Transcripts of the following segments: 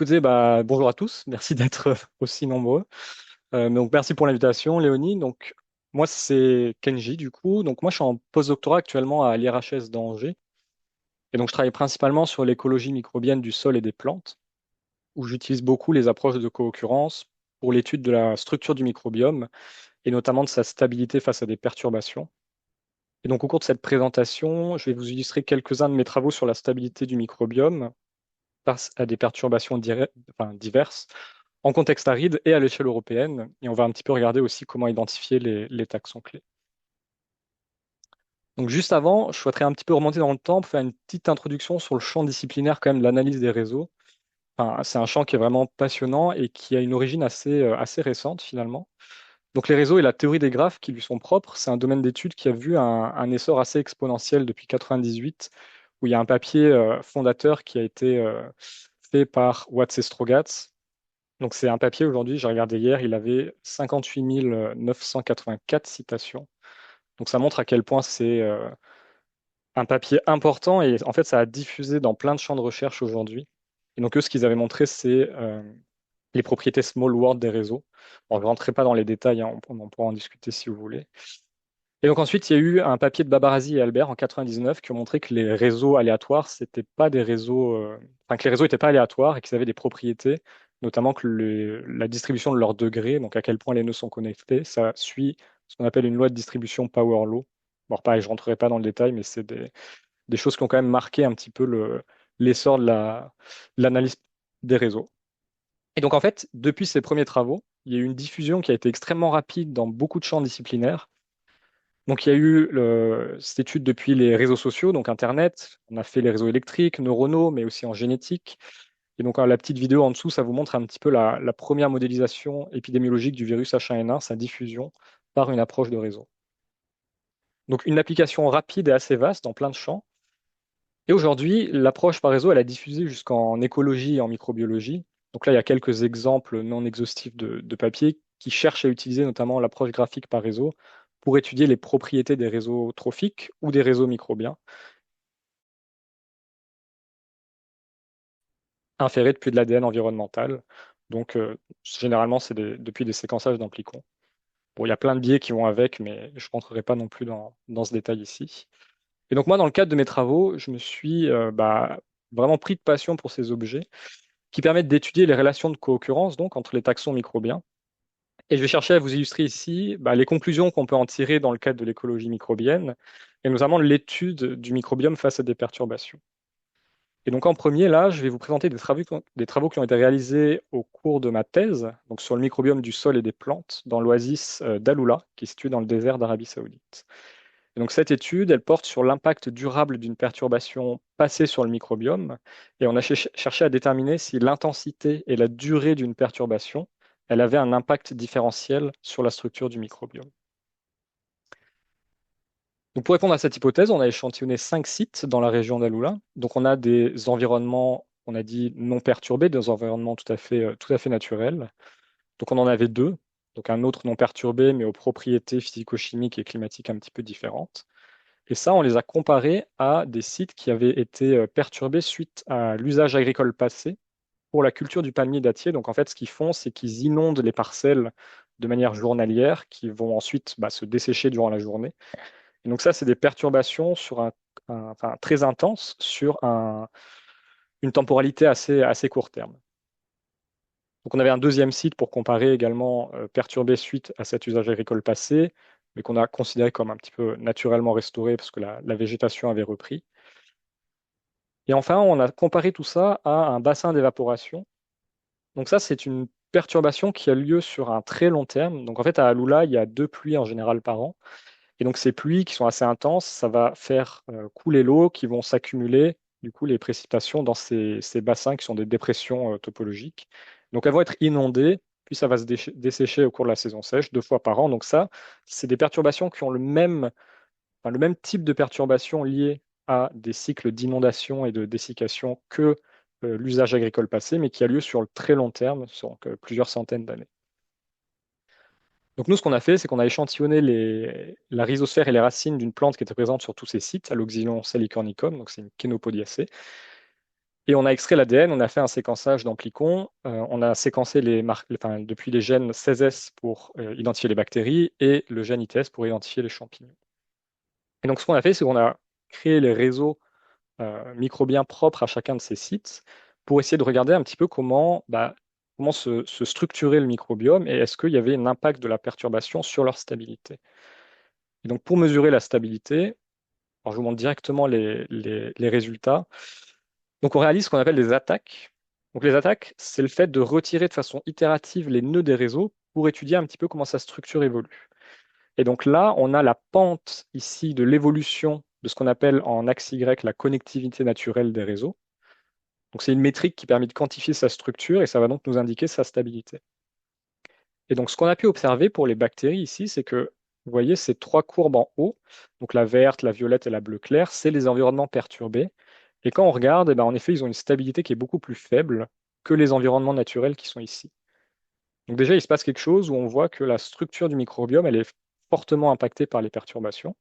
Écoutez, bonjour à tous, merci d'être aussi nombreux. Donc merci pour l'invitation, Léonie. Donc moi c'est Kenji du coup. Donc moi je suis en postdoctorat actuellement à l'IRHS d'Angers et donc je travaille principalement sur l'écologie microbienne du sol et des plantes, où j'utilise beaucoup les approches de co-occurrence pour l'étude de la structure du microbiome et notamment de sa stabilité face à des perturbations. Et donc au cours de cette présentation, je vais vous illustrer quelques-uns de mes travaux sur la stabilité du microbiome face à des perturbations diverses en contexte aride et à l'échelle européenne. Et on va un petit peu regarder aussi comment identifier les taxons clés. Donc juste avant, je souhaiterais un petit peu remonter dans le temps pour faire une petite introduction sur le champ disciplinaire quand même de l'analyse des réseaux. Enfin, c'est un champ qui est vraiment passionnant et qui a une origine assez récente finalement. Donc les réseaux et la théorie des graphes qui lui sont propres, c'est un domaine d'étude qui a vu un essor assez exponentiel depuis 98, où il y a un papier fondateur qui a été fait par Watts et Strogatz. Donc c'est un papier aujourd'hui, j'ai regardé hier, il avait 58 984 citations. Donc ça montre à quel point c'est un papier important et en fait ça a diffusé dans plein de champs de recherche aujourd'hui. Et donc eux, ce qu'ils avaient montré, c'est les propriétés small world des réseaux. Bon, je ne rentrerai pas dans les détails, hein, on en pourra en discuter si vous voulez. Et donc ensuite, il y a eu un papier de Babarasi et Albert en 99 qui ont montré que les réseaux aléatoires, c'était pas des réseaux, enfin que les réseaux n'étaient pas aléatoires et qu'ils avaient des propriétés, notamment que la distribution de leur degré, donc à quel point les nœuds sont connectés, ça suit ce qu'on appelle une loi de distribution power law. Bon, pareil, je rentrerai pas dans le détail, mais c'est des choses qui ont quand même marqué un petit peu l'essor de l'analyse des réseaux. Et donc en fait, depuis ces premiers travaux, il y a eu une diffusion qui a été extrêmement rapide dans beaucoup de champs disciplinaires. Donc, il y a eu cette étude depuis les réseaux sociaux, donc Internet. On a fait les réseaux électriques, neuronaux, mais aussi en génétique. Et donc, la petite vidéo en dessous, ça vous montre un petit peu la première modélisation épidémiologique du virus H1N1, sa diffusion par une approche de réseau. Donc, une application rapide et assez vaste dans plein de champs. Et aujourd'hui, l'approche par réseau, elle a diffusé jusqu'en écologie et en microbiologie. Donc là, il y a quelques exemples non exhaustifs de papiers qui cherchent à utiliser notamment l'approche graphique par réseau pour étudier les propriétés des réseaux trophiques ou des réseaux microbiens, inférés depuis de l'ADN environnemental. Donc, généralement, c'est depuis des séquençages d'amplicons. Bon, il y a plein de biais qui vont avec, mais je ne rentrerai pas non plus dans ce détail ici. Et donc, moi, dans le cadre de mes travaux, je me suis vraiment pris de passion pour ces objets qui permettent d'étudier les relations de co-occurrence donc, entre les taxons microbiens. Et je vais chercher à vous illustrer ici les conclusions qu'on peut en tirer dans le cadre de l'écologie microbienne, et notamment l'étude du microbiome face à des perturbations. Et donc en premier, là, je vais vous présenter des travaux qui ont été réalisés au cours de ma thèse, donc sur le microbiome du sol et des plantes, dans l'oasis d'Aloula, qui est située dans le désert d'Arabie Saoudite. Et donc cette étude, elle porte sur l'impact durable d'une perturbation passée sur le microbiome, et on a cherché à déterminer si l'intensité et la durée d'une perturbation, elle avait un impact différentiel sur la structure du microbiome. Donc pour répondre à cette hypothèse, on a échantillonné 5 sites dans la région d'Aloula. Donc on a des environnements, on a dit non perturbés, des environnements tout à fait naturels. Donc on en avait deux, donc un autre non perturbé, mais aux propriétés physico-chimiques et climatiques un petit peu différentes. Et ça, on les a comparés à des sites qui avaient été perturbés suite à l'usage agricole passé pour la culture du palmier dattier. Donc en fait, ce qu'ils font, c'est qu'ils inondent les parcelles de manière journalière, qui vont ensuite se dessécher durant la journée. Et donc ça, c'est des perturbations sur enfin, très intenses sur une temporalité assez court terme. Donc on avait un deuxième site pour comparer également perturbé suite à cet usage agricole passé, mais qu'on a considéré comme un petit peu naturellement restauré parce que la végétation avait repris. Et enfin, on a comparé tout ça à un bassin d'évaporation. Donc ça, c'est une perturbation qui a lieu sur un très long terme. Donc en fait, à Alula, il y a 2 pluies en général par an. Et donc ces pluies qui sont assez intenses, ça va faire couler l'eau qui vont s'accumuler, du coup, les précipitations dans ces bassins qui sont des dépressions topologiques. Donc elles vont être inondées, puis ça va se dessécher au cours de la saison sèche 2 fois par an. Donc ça, c'est des perturbations qui ont enfin, le même type de perturbations liées à des cycles d'inondation et de dessiccation que l'usage agricole passé, mais qui a lieu sur le très long terme, sur donc, plusieurs centaines d'années. Donc nous, ce qu'on a fait, c'est qu'on a échantillonné la rhizosphère et les racines d'une plante qui était présente sur tous ces sites, à l'Oxylon salicornicum, donc c'est une Chenopodiacée. Et on a extrait l'ADN, on a fait un séquençage d'amplicon, on a séquencé enfin, depuis les gènes 16S pour identifier les bactéries et le gène ITS pour identifier les champignons. Et donc ce qu'on a fait, c'est qu'on a créé les réseaux microbiens propres à chacun de ces sites pour essayer de regarder un petit peu comment se structurer le microbiome et est-ce qu'il y avait un impact de la perturbation sur leur stabilité. Et donc pour mesurer la stabilité, alors je vous montre directement les résultats. Donc on réalise ce qu'on appelle des attaques. Donc les attaques, c'est le fait de retirer de façon itérative les nœuds des réseaux pour étudier un petit peu comment sa structure évolue. Et donc là, on a la pente ici de l'évolution de ce qu'on appelle en axe Y la connectivité naturelle des réseaux. Donc c'est une métrique qui permet de quantifier sa structure et ça va donc nous indiquer sa stabilité. Et donc ce qu'on a pu observer pour les bactéries ici, c'est que vous voyez ces trois courbes en haut, donc la verte, la violette et la bleue claire, c'est les environnements perturbés. Et quand on regarde, eh ben, en effet, ils ont une stabilité qui est beaucoup plus faible que les environnements naturels qui sont ici. Donc déjà, il se passe quelque chose où on voit que la structure du microbiome, elle est fortement impactée par les perturbations.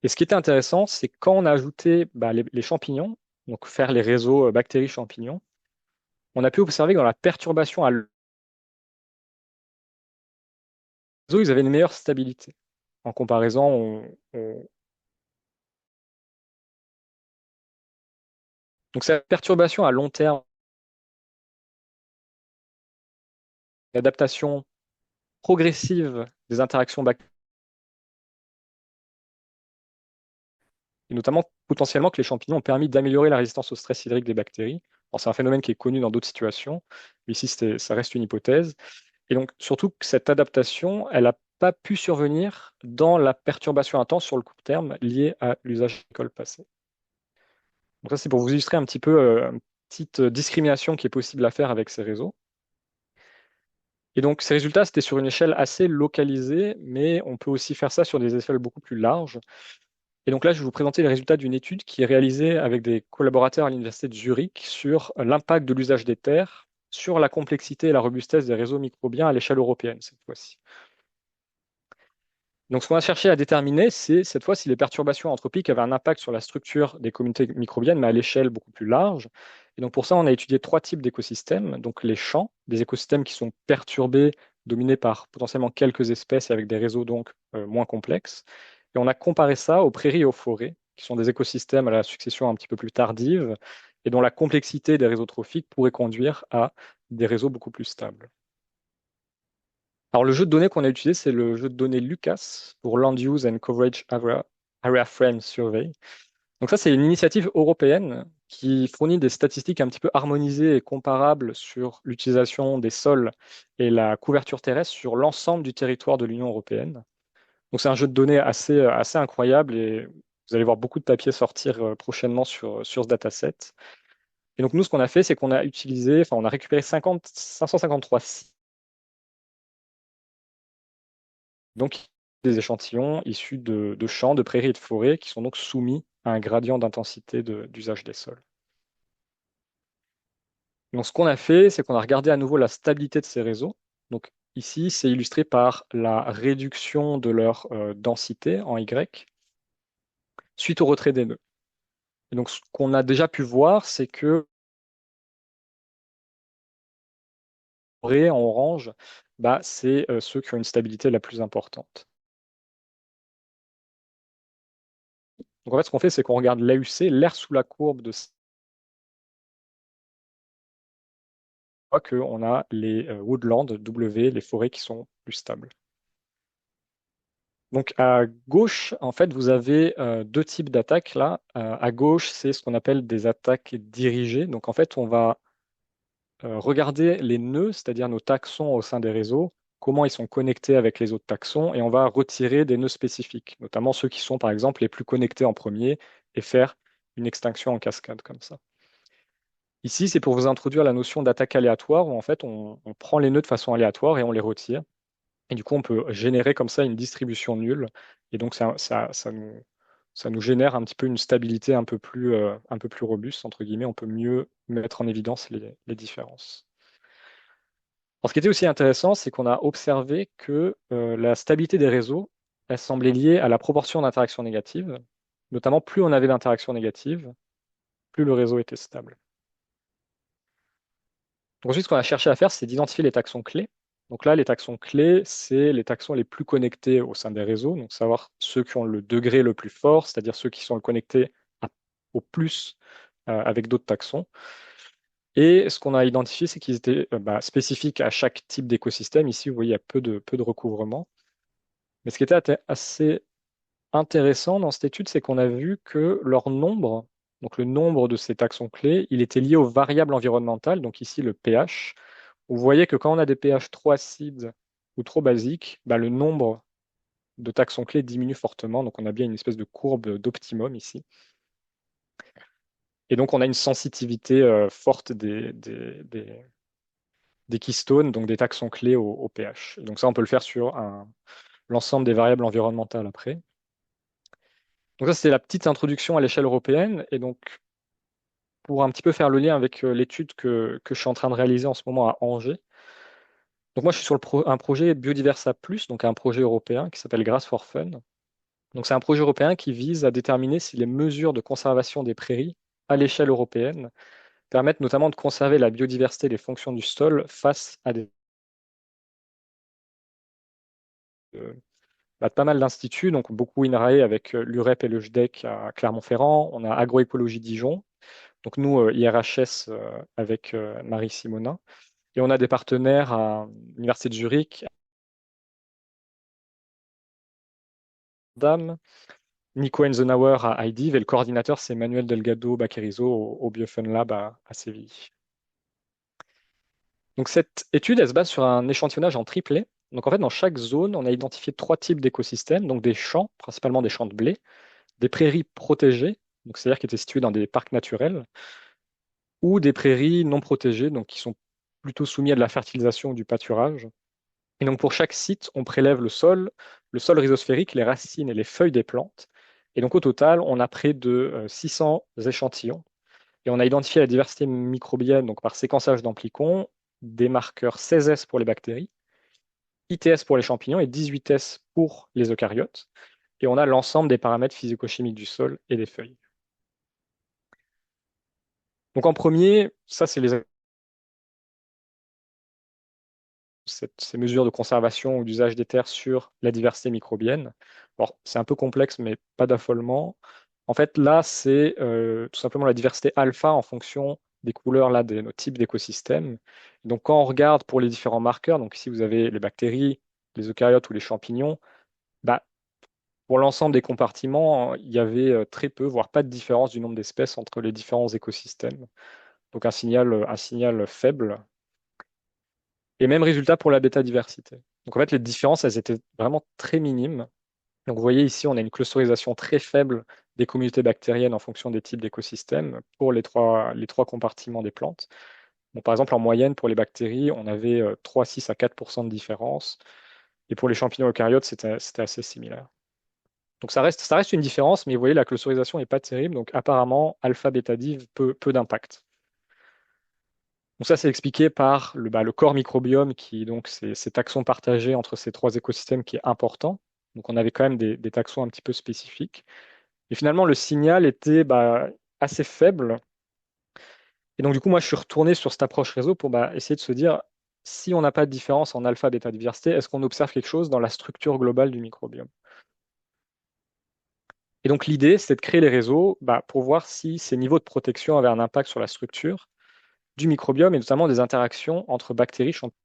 Et ce qui était intéressant, c'est quand on a ajouté les champignons, donc faire les réseaux bactéries-champignons, on a pu observer que dans la perturbation à l'eau, ils avaient une meilleure stabilité. En comparaison, donc cette perturbation à long terme, l'adaptation progressive des interactions bactériennes, et notamment potentiellement que les champignons ont permis d'améliorer la résistance au stress hydrique des bactéries. Alors, c'est un phénomène qui est connu dans d'autres situations, mais ici, ça reste une hypothèse. Et donc, surtout que cette adaptation, elle n'a pas pu survenir dans la perturbation intense sur le court terme liée à l'usage agricole passé. Donc ça, c'est pour vous illustrer un petit peu une petite discrimination qui est possible à faire avec ces réseaux. Et donc, ces résultats, c'était sur une échelle assez localisée, mais on peut aussi faire ça sur des échelles beaucoup plus larges. Et donc là, je vais vous présenter les résultats d'une étude qui est réalisée avec des collaborateurs à l'Université de Zurich sur l'impact de l'usage des terres sur la complexité et la robustesse des réseaux microbiens à l'échelle européenne, cette fois-ci. Donc, ce qu'on a cherché à déterminer, c'est cette fois si les perturbations anthropiques avaient un impact sur la structure des communautés microbiennes, mais à l'échelle beaucoup plus large. Et donc, pour ça, on a étudié trois types d'écosystèmes. Donc, les champs, des écosystèmes qui sont perturbés, dominés par potentiellement quelques espèces et avec des réseaux donc moins complexes. Et on a comparé ça aux prairies et aux forêts, qui sont des écosystèmes à la succession un petit peu plus tardive et dont la complexité des réseaux trophiques pourrait conduire à des réseaux beaucoup plus stables. Alors, le jeu de données qu'on a utilisé, c'est le jeu de données Lucas pour Land Use and Coverage Area Frame Survey. Donc ça, c'est une initiative européenne qui fournit des statistiques un petit peu harmonisées et comparables sur l'utilisation des sols et la couverture terrestre sur l'ensemble du territoire de l'Union européenne. Donc c'est un jeu de données assez incroyable et vous allez voir beaucoup de papiers sortir prochainement sur ce dataset. Et donc nous, ce qu'on a fait, c'est qu'on a utilisé, enfin on a récupéré 553 sites, donc des échantillons issus de champs, de prairies et de forêts qui sont donc soumis à un gradient d'intensité d'usage des sols. Donc, ce qu'on a fait, c'est qu'on a regardé à nouveau la stabilité de ces réseaux. Donc, ici, c'est illustré par la réduction de leur densité en Y suite au retrait des nœuds. Et donc, ce qu'on a déjà pu voir, c'est que en orange, c'est ceux qui ont une stabilité la plus importante. Donc, en fait, ce qu'on fait, c'est qu'on regarde l'AUC, l'air sous la courbe de voit qu'on a les woodlands, W, les forêts qui sont plus stables. Donc à gauche, en fait, vous avez deux types d'attaques là. À gauche, c'est ce qu'on appelle des attaques dirigées. Donc en fait, on va regarder les nœuds, c'est-à-dire nos taxons au sein des réseaux, comment ils sont connectés avec les autres taxons, et on va retirer des nœuds spécifiques, notamment ceux qui sont par exemple les plus connectés en premier, et faire une extinction en cascade comme ça. Ici, c'est pour vous introduire la notion d'attaque aléatoire, où en fait, on prend les nœuds de façon aléatoire et on les retire. Et du coup, on peut générer comme ça une distribution nulle. Et donc, ça nous génère un petit peu une stabilité un peu plus robuste, entre guillemets. On peut mieux mettre en évidence les différences. Alors, ce qui était aussi intéressant, c'est qu'on a observé que la stabilité des réseaux, elle semblait liée à la proportion d'interactions négatives. Notamment, plus on avait d'interactions négatives, plus le réseau était stable. Donc ensuite, ce qu'on a cherché à faire, c'est d'identifier les taxons clés. Donc là, les taxons clés, c'est les taxons les plus connectés au sein des réseaux, donc savoir ceux qui ont le degré le plus fort, c'est-à-dire ceux qui sont connectés au plus avec d'autres taxons. Et ce qu'on a identifié, c'est qu'ils étaient spécifiques à chaque type d'écosystème. Ici, vous voyez, il y a peu de recouvrement. Mais ce qui était assez intéressant dans cette étude, c'est qu'on a vu que leur nombre, donc le nombre de ces taxons clés, il était lié aux variables environnementales, donc ici le pH. Vous voyez que quand on a des pH trop acides ou trop basiques, le nombre de taxons clés diminue fortement. Donc on a bien une espèce de courbe d'optimum ici. Et donc on a une sensitivité forte des keystones, donc des taxons clés au pH. Donc ça, on peut le faire sur l'ensemble des variables environnementales après. Donc ça, c'est la petite introduction à l'échelle européenne. Et donc, pour un petit peu faire le lien avec l'étude que je suis en train de réaliser en ce moment à Angers. Donc moi, je suis sur un projet Biodiversa Plus, donc un projet européen qui s'appelle Grass for Fun. Donc c'est un projet européen qui vise à déterminer si les mesures de conservation des prairies à l'échelle européenne permettent notamment de conserver la biodiversité et les fonctions du sol face à euh, pas mal d'instituts, donc beaucoup INRAE avec l'UREP et le JDEC à Clermont-Ferrand. On a Agroécologie Dijon, donc nous, IRHS avec Marie Simonin. Et on a des partenaires à l'Université de Zurich, Dame, Nico Enzenauer à IDIV, et le coordinateur, c'est Manuel Delgado Baquerizo au Biofun Lab à Séville. Donc cette étude, elle se base sur un échantillonnage en triplé. Donc en fait, dans chaque zone, on a identifié trois types d'écosystèmes, donc des champs, principalement des champs de blé, des prairies protégées, donc c'est-à-dire qui étaient situées dans des parcs naturels, ou des prairies non protégées, donc qui sont plutôt soumises à de la fertilisation ou du pâturage. Et donc pour chaque site, on prélève le sol rhizosphérique, les racines et les feuilles des plantes. Et donc au total, on a près de 600 échantillons. Et on a identifié la diversité microbienne donc par séquençage d'amplicons, des marqueurs 16S pour les bactéries, ITS pour les champignons et 18S pour les eucaryotes. Et on a l'ensemble des paramètres physico-chimiques du sol et des feuilles. Donc en premier, ça c'est ces mesures de conservation ou d'usage des terres sur la diversité microbienne. Alors, c'est un peu complexe, mais pas d'affolement. En fait, là, c'est tout simplement la diversité alpha en fonction des couleurs là, de nos types d'écosystèmes. Donc, quand on regarde pour les différents marqueurs, donc ici, vous avez les bactéries, les eucaryotes ou les champignons, bah, pour l'ensemble des compartiments, il y avait très peu, voire pas de différence du nombre d'espèces entre les différents écosystèmes. Donc, un signal faible. Et même résultat pour la bêta-diversité. Donc en fait, les différences, elles étaient vraiment très minimes. Donc vous voyez ici, on a une clusterisation très faible des communautés bactériennes en fonction des types d'écosystèmes pour les trois compartiments des plantes. Bon, par exemple, en moyenne, pour les bactéries, on avait 3, 6 à 4% de différence. Et pour les champignons eucaryotes, c'était assez similaire. Donc ça reste une différence, mais vous voyez, la clusterisation n'est pas terrible. Donc apparemment, alpha-bêta-div, peu d'impact. Donc ça, c'est expliqué par le corps microbiome qui, donc, c'est ces taxons partagés entre ces trois écosystèmes qui est important. Donc on avait quand même des taxons un petit peu spécifiques. Et finalement, le signal était assez faible. Et donc du coup, moi, je suis retourné sur cette approche réseau pour essayer de se dire, si on n'a pas de différence en alpha, bêta diversité, est-ce qu'on observe quelque chose dans la structure globale du microbiome? Et donc l'idée, c'est de créer les réseaux pour voir si ces niveaux de protection avaient un impact sur la structure du microbiome et notamment des interactions entre bactéries, champignons.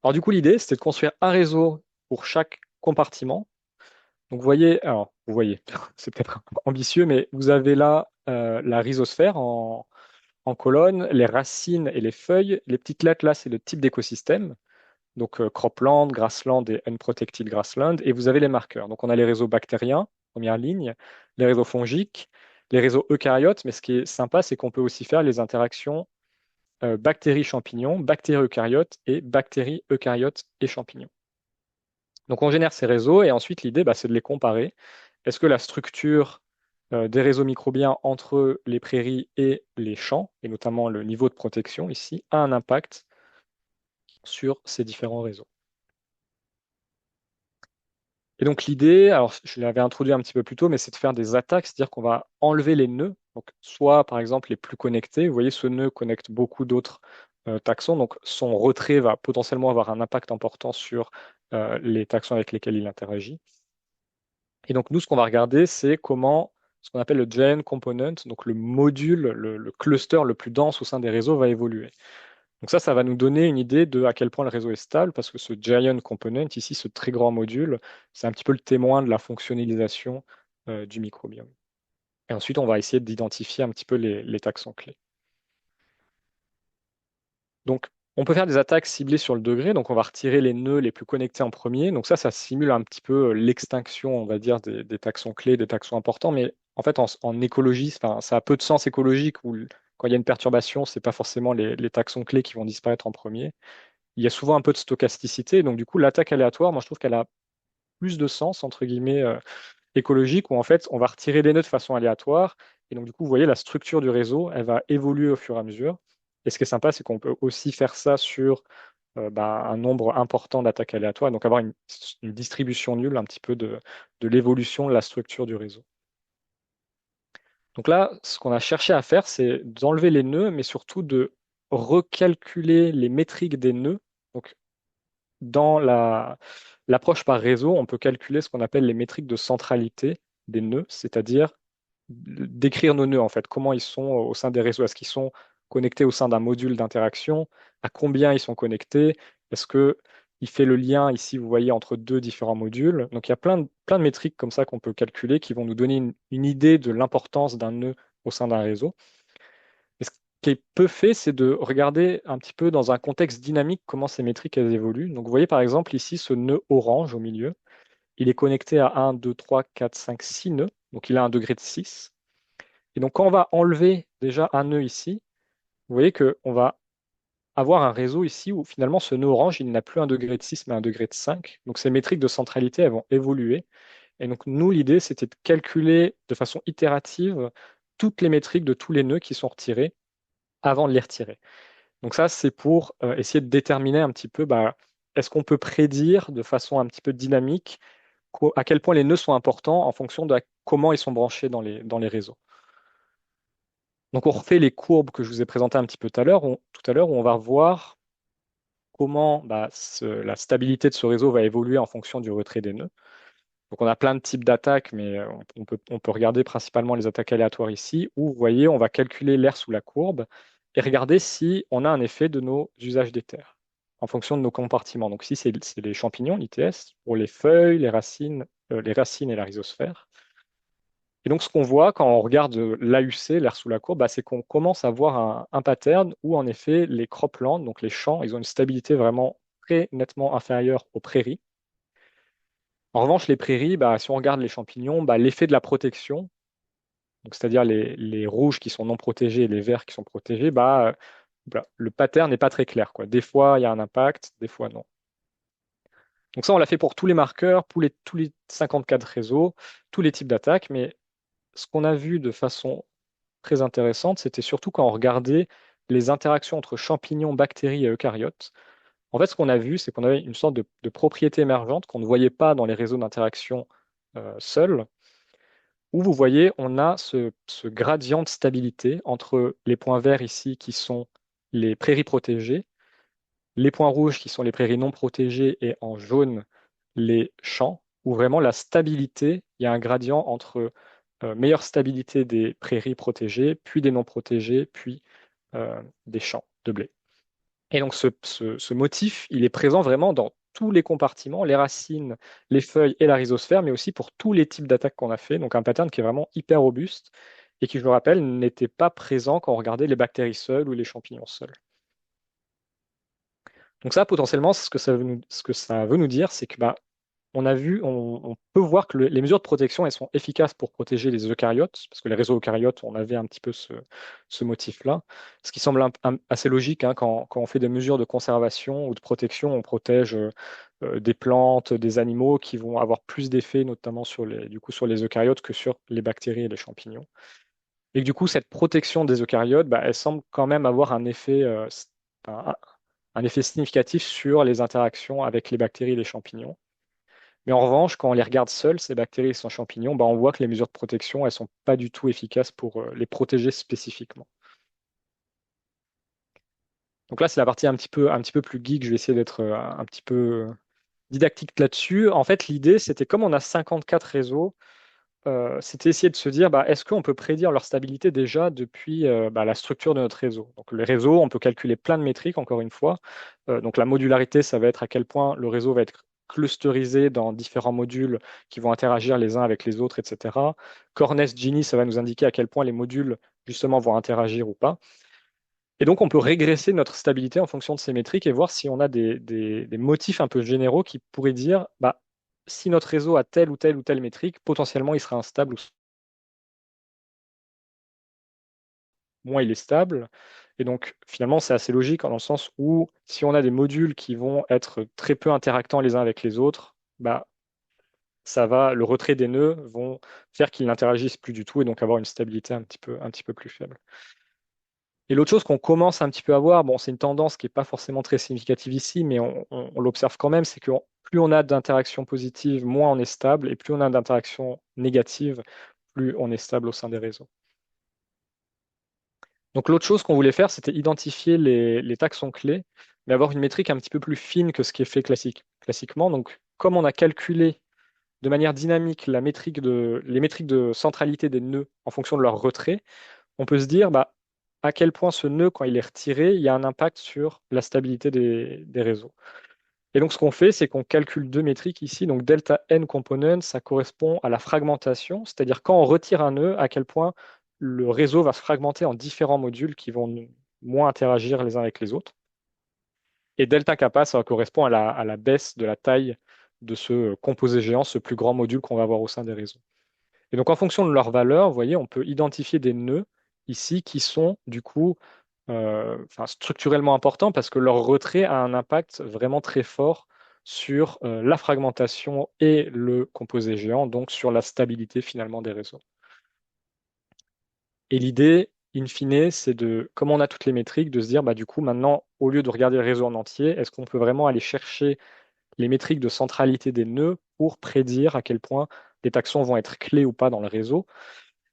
Alors du coup, l'idée, c'était de construire un réseau pour chaque compartiment. Donc vous voyez, c'est peut-être ambitieux, mais vous avez là la rhizosphère en colonne, les racines et les feuilles. Les petites lettres là, c'est le type d'écosystème. Donc cropland, grassland et unprotected grassland. Et vous avez les marqueurs. Donc on a les réseaux bactériens, première ligne, les réseaux fongiques, les réseaux eucaryotes. Mais ce qui est sympa, c'est qu'on peut aussi faire les interactions bactéries-champignons, bactéries-eucaryotes et bactéries-eucaryotes et champignons. Donc on génère ces réseaux et ensuite l'idée, c'est de les comparer. Est-ce que la structure des réseaux microbiens entre les prairies et les champs, et notamment le niveau de protection ici, a un impact sur ces différents réseaux? Et donc l'idée, alors je l'avais introduit un petit peu plus tôt, mais c'est de faire des attaques, c'est-à-dire qu'on va enlever les nœuds, donc soit par exemple les plus connectés, vous voyez ce nœud connecte beaucoup d'autres taxons, donc son retrait va potentiellement avoir un impact important sur les taxons avec lesquels il interagit. Et donc nous, ce qu'on va regarder, c'est comment ce qu'on appelle le giant component, donc le module, le cluster le plus dense au sein des réseaux va évoluer. Donc ça va nous donner une idée de à quel point le réseau est stable, parce que ce giant component, ici, ce très grand module, c'est un petit peu le témoin de la fonctionnalisation du microbiome. Et ensuite, on va essayer d'identifier un petit peu les taxons clés. Donc, on peut faire des attaques ciblées sur le degré, donc on va retirer les nœuds les plus connectés en premier. Donc ça simule un petit peu l'extinction, on va dire, des taxons clés, des taxons importants, mais en fait, en écologie, enfin, ça a peu de sens écologique où quand il y a une perturbation, c'est pas forcément les taxons clés qui vont disparaître en premier. Il y a souvent un peu de stochasticité. Donc, du coup, l'attaque aléatoire, moi, je trouve qu'elle a plus de sens, entre guillemets, écologique, où en fait, on va retirer des nœuds de façon aléatoire. Et donc, du coup, vous voyez, la structure du réseau, elle va évoluer au fur et à mesure. Et ce qui est sympa, c'est qu'on peut aussi faire ça sur un nombre important d'attaques aléatoires, et donc avoir une distribution nulle un petit peu de l'évolution de la structure du réseau. Donc là, ce qu'on a cherché à faire, c'est d'enlever les nœuds, mais surtout de recalculer les métriques des nœuds. Donc, dans l'approche par réseau, on peut calculer ce qu'on appelle les métriques de centralité des nœuds, c'est-à-dire décrire nos nœuds, en fait, comment ils sont au sein des réseaux. Est-ce qu'ils sont connectés au sein d'un module d'interaction? À combien ils sont connectés? Est-ce que il fait le lien ici, vous voyez, entre deux différents modules? Donc il y a plein de métriques comme ça qu'on peut calculer qui vont nous donner une idée de l'importance d'un nœud au sein d'un réseau. Et ce qui est peu fait, c'est de regarder un petit peu dans un contexte dynamique comment ces métriques elles évoluent. Donc vous voyez par exemple ici ce nœud orange au milieu. Il est connecté à 1, 2, 3, 4, 5, 6 nœuds. Donc il a un degré de 6. Et donc, quand on va enlever déjà un nœud ici, vous voyez qu'on va avoir un réseau ici où finalement ce nœud orange, il n'a plus un degré de 6 mais un degré de 5. Donc, ces métriques de centralité, elles vont évoluer. Et donc, nous, l'idée, c'était de calculer de façon itérative toutes les métriques de tous les nœuds qui sont retirés avant de les retirer. Donc, ça, c'est pour essayer de déterminer un petit peu, est-ce qu'on peut prédire de façon un petit peu dynamique à quel point les nœuds sont importants en fonction de comment ils sont branchés dans les réseaux. Donc on refait les courbes que je vous ai présentées un petit peu tout à l'heure, où on va voir comment la stabilité de ce réseau va évoluer en fonction du retrait des nœuds. Donc on a plein de types d'attaques, mais on peut regarder principalement les attaques aléatoires ici, où vous voyez, on va calculer l'air sous la courbe et regarder si on a un effet de nos usages des terres en fonction de nos compartiments. Donc ici, c'est les champignons, l'ITS, pour les feuilles, les racines et la rhizosphère. Et donc, ce qu'on voit quand on regarde l'AUC, l'air sous la courbe, c'est qu'on commence à voir un pattern où, en effet, les croplands, donc les champs, ils ont une stabilité vraiment très nettement inférieure aux prairies. En revanche, les prairies, si on regarde les champignons, l'effet de la protection, donc c'est-à-dire les rouges qui sont non protégés et les verts qui sont protégés, le pattern n'est pas très clair, quoi. Des fois, il y a un impact, des fois, non. Donc ça, on l'a fait pour tous les marqueurs, tous les 54 réseaux, tous les types d'attaques, mais ce qu'on a vu de façon très intéressante, c'était surtout quand on regardait les interactions entre champignons, bactéries et eucaryotes. En fait, ce qu'on a vu, c'est qu'on avait une sorte de propriété émergente qu'on ne voyait pas dans les réseaux d'interaction seuls, où vous voyez, on a ce gradient de stabilité entre les points verts ici qui sont les prairies protégées, les points rouges qui sont les prairies non protégées et en jaune les champs, où vraiment la stabilité, il y a un gradient entre meilleure stabilité des prairies protégées, puis des non protégées, puis des champs de blé. Et donc ce motif, il est présent vraiment dans tous les compartiments, les racines, les feuilles et la rhizosphère, mais aussi pour tous les types d'attaques qu'on a fait. Donc un pattern qui est vraiment hyper robuste et qui, je le rappelle, n'était pas présent quand on regardait les bactéries seules ou les champignons seuls. Donc ça, potentiellement, ce que ça veut nous dire, c'est que on a vu, on peut voir que les mesures de protection, elles sont efficaces pour protéger les eucaryotes, parce que les réseaux eucaryotes, on avait un petit peu ce motif-là, ce qui semble assez logique, hein, quand on fait des mesures de conservation ou de protection, on protège des plantes, des animaux qui vont avoir plus d'effet, notamment sur les eucaryotes que sur les bactéries et les champignons. Et que, du coup, cette protection des eucaryotes, elle semble quand même avoir un effet significatif sur les interactions avec les bactéries et les champignons. Mais en revanche, quand on les regarde seules, ces bactéries et ces champignons, bah, on voit que les mesures de protection, elles sont pas du tout efficaces pour les protéger spécifiquement. Donc là, c'est la partie un petit peu plus geek. Je vais essayer d'être un petit peu didactique là-dessus. En fait, l'idée, c'était comme on a 54 réseaux, c'était essayer de se dire, bah, est-ce qu'on peut prédire leur stabilité déjà depuis bah, la structure de notre réseau? Donc les réseaux, on peut calculer plein de métriques, encore une fois. Donc la modularité, ça va être à quel point le réseau va être clusterisé dans différents modules qui vont interagir les uns avec les autres, etc. Cornest Gini, ça va nous indiquer à quel point les modules, justement, vont interagir ou pas. Et donc, on peut régresser notre stabilité en fonction de ces métriques et voir si on a des motifs un peu généraux qui pourraient dire, bah, si notre réseau a telle ou telle ou telle métrique, potentiellement, il sera instable ou moins il est stable. Et donc, finalement, c'est assez logique dans le sens où si on a des modules qui vont être très peu interactants les uns avec les autres, bah, le retrait des nœuds vont faire qu'ils n'interagissent plus du tout et donc avoir une stabilité un petit peu plus faible. Et l'autre chose qu'on commence un petit peu à voir, bon, c'est une tendance qui n'est pas forcément très significative ici, mais on l'observe quand même, c'est que plus on a d'interactions positives, moins on est stable, et plus on a d'interactions négatives, plus on est stable au sein des réseaux. Donc l'autre chose qu'on voulait faire, c'était identifier les taxons clés, mais avoir une métrique un petit peu plus fine que ce qui est fait classiquement. Donc comme on a calculé de manière dynamique les métriques de centralité des nœuds en fonction de leur retrait, on peut se dire bah, à quel point ce nœud, quand il est retiré, il y a un impact sur la stabilité des réseaux. Et donc, ce qu'on fait, c'est qu'on calcule deux métriques ici. Donc, delta n component, ça correspond à la fragmentation, c'est-à-dire quand on retire un nœud, à quel point le réseau va se fragmenter en différents modules qui vont moins interagir les uns avec les autres. Et delta kappa, ça correspond à la baisse de la taille de ce composé géant, ce plus grand module qu'on va avoir au sein des réseaux. Et donc, en fonction de leur valeur, vous voyez, on peut identifier des nœuds ici qui sont du coup enfin, structurellement importants parce que leur retrait a un impact vraiment très fort sur la fragmentation et le composé géant, donc sur la stabilité finalement des réseaux. Et l'idée, in fine, c'est de, comme on a toutes les métriques, de se dire, bah, du coup, maintenant, au lieu de regarder le réseau en entier, est-ce qu'on peut vraiment aller chercher les métriques de centralité des nœuds pour prédire à quel point les taxons vont être clés ou pas dans le réseau.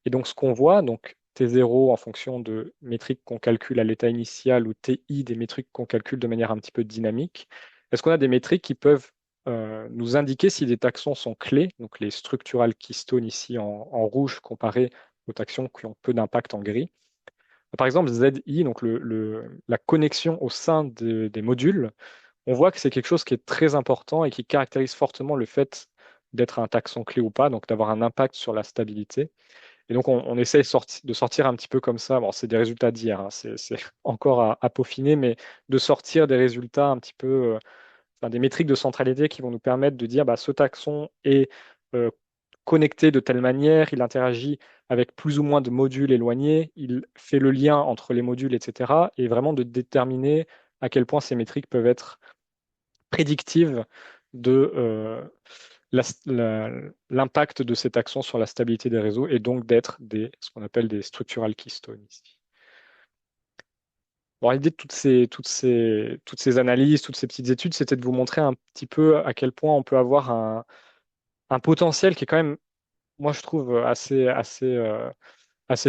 Et donc, ce qu'on voit, donc T0 en fonction de métriques qu'on calcule à l'état initial ou TI des métriques qu'on calcule de manière un petit peu dynamique, est-ce qu'on a des métriques qui peuvent nous indiquer si des taxons sont clés, donc les structural keystones ici en rouge comparé aux taxons qui ont peu d'impact en gris. Par exemple, ZI, donc la connexion au sein des modules, on voit que c'est quelque chose qui est très important et qui caractérise fortement le fait d'être un taxon clé ou pas, donc d'avoir un impact sur la stabilité. Et donc, on essaye de sortir un petit peu comme ça. Bon, c'est des résultats d'hier, hein, c'est encore à peaufiner, mais de sortir des résultats un petit peu, enfin, des métriques de centralité qui vont nous permettre de dire bah, ce taxon est euh, connecté de telle manière, il interagit avec plus ou moins de modules éloignés, il fait le lien entre les modules, etc. Et vraiment de déterminer à quel point ces métriques peuvent être prédictives de l'impact de cet accent sur la stabilité des réseaux et donc d'être ce qu'on appelle des structural keystones ici. Bon, l'idée de toutes ces analyses, toutes ces petites études, c'était de vous montrer un petit peu à quel point on peut avoir un potentiel qui est quand même, moi je trouve, assez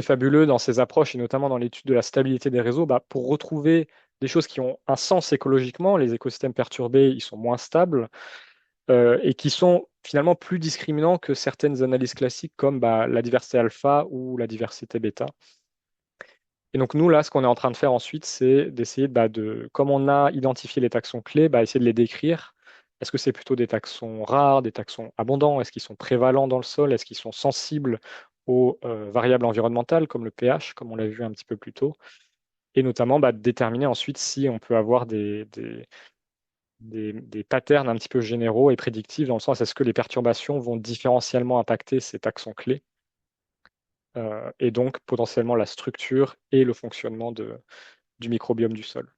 fabuleux dans ces approches et notamment dans l'étude de la stabilité des réseaux, bah, pour retrouver des choses qui ont un sens écologiquement. Les écosystèmes perturbés, ils sont moins stables. Et qui sont finalement plus discriminants que certaines analyses classiques comme bah, la diversité alpha ou la diversité bêta. Et donc nous, là, ce qu'on est en train de faire ensuite, c'est d'essayer comme on a identifié les taxons clés, bah, essayer de les décrire. Est-ce que c'est plutôt des taxons rares, des taxons abondants? Est-ce qu'ils sont prévalents dans le sol? Est-ce qu'ils sont sensibles aux variables environnementales comme le pH, comme on l'a vu un petit peu plus tôt? Et notamment bah, de déterminer ensuite si on peut avoir des patterns un petit peu généraux et prédictifs dans le sens est-ce que les perturbations vont différentiellement impacter ces taxons clés et donc potentiellement la structure et le fonctionnement du microbiome du sol.